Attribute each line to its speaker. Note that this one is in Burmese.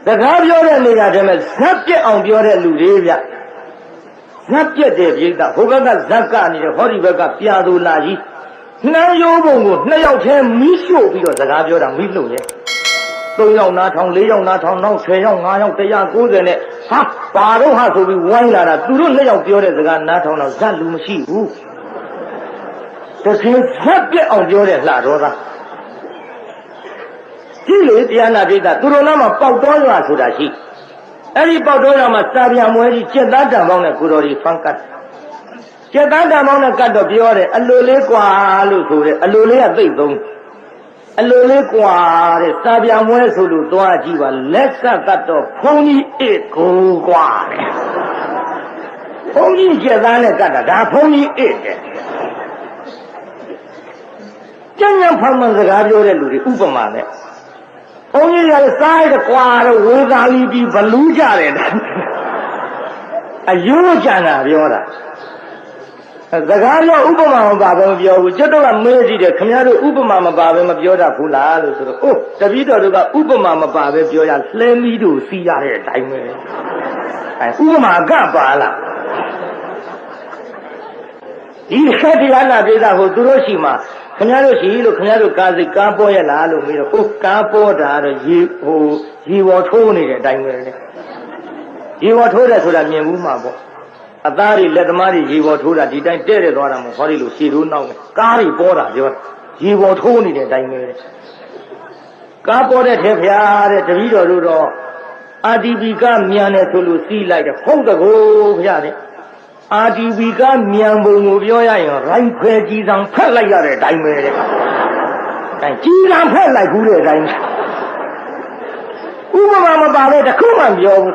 Speaker 1: စကားပြောတဲ့နေရာတည်းမှာဇက်ပြက်အောင်ပြောတဲ့လူတွေဗျဇက်ပြက်တဲ့ပြိတ္တာဟိုဘက်ကဇက်ကနေဟောဒီဘက်ကပြာသူလာကြီးနှမ်းရိုးပုံကို2ယောက်ထဲမီးရှို့ပြီးတော့စကားပြောတာမီးလှုပ်ရဲ့3ယောက်နားထောင်4ယောက်နားထောင်နောက်10ယောက်5ယောက်190နဲ့ဟာဘာတော့ဟာဆိုပြီးဝိုင်းလာတာသူတို့2ယောက်ပြောတဲ့စကားနားထောင်တော့ဇက်လူမရှိဘူးတခင်ဇက်ပြက်အောင်ပြောတဲ့လှတော်သားကြည့်လေတရားနာပြိတ္တာသူတို့နားမှာပေါက်တော်ရွာဆိုတာရှိအဲ့ဒီပေါက်တော်ရွာမှာစာပြန်မွဲကြီးကျက်သားတံပေါင်းနဲ့ကိုတော်ကြီးဖန်ကတ်ကျက်သားတံပေါင်းနဲ့ကတ်တော့ပြောတယ်အလိုလေးကွာလို့ဆိုတယ်အလိုလေးကသိပ်သုံးအလိုလေးကွာတဲ့စာပြန်မွဲဆိုလို့သွားကြည့်ပါလက်ကတ်တော့ဘုန်းကြီးအေးကိုကွာတဲ့ဘုန်းကြီးကျက်သားနဲ့ကတ်တာဒါဘုန်းကြီးအေးတဲ့ကျန်ရဖန်မှန်စကားပြောတဲ့လူတွေဥပမာနဲ့ဘုန်းကြီးကစားရကွာတော့ဝေသာလီပြီးဘလူးကြတယ်အယိုးကြံတာပြောတာစကားပြောဥပမာမပါဘဲမပြောဘူးကျွတ်တော့ကမေးကြည့်တယ်ခင်ဗျားတို့ဥပမာမပါဘဲမပြောတတ်ဘူးလားလို့ဆိုတော့အိုးတပည့်တော်တို့ကဥပမာမပါဘဲပြောရလှဲမီးတို့စီးရတဲ့အတိုင်းပဲဥပမာကပါလားဒီဆက်တရားနာပြေတာကိုသူတို့ရှိမှာခင်ဗျားတို့ရှိလို့ခင်ဗျားတို့ကားစိတ်ကားပေါ်ရလားလို့မေးတော့ဟုတ်ကားပေါ်တာတော့ရေပေါ်ထိုးနေတဲ့အတိုင်းပဲလေရေပေါ်ထိုးတယ်ဆိုတာမြင်ဘူးမှာပေါ့အသားတွေလက်သမားတွေရေပေါ်ထိုးတာဒီတိုင်းတဲ့တဲ့သွားတာမဟုတ်ဟောဒီလိုရှည်ထိုးနောက်နေကားတွေပေါ်တာပြောရေပေါ်ထိုးနေတဲ့အတိုင်းပဲလေကားပေါ်တဲ့ထဲဖျားတဲ့တပည့်တော်တို့တော့အာတီပီကမြန်တယ်ဆိုလို့စီးလိုက်တယ်ဟုတ်တကူဖျားတဲ့အာတီဗီကမြန်ပုံကိုပြောရရင်ရိုင်းခွဲကြီးဆောင်ဖက်လိုက်ရတဲ့အတိုင်းပဲတဲ့။အဲကြီးဆောင်ဖက်လိုက်ဘူးတဲ့အတိုင်းဥပမာမပါပဲတခုမှပြောဘူး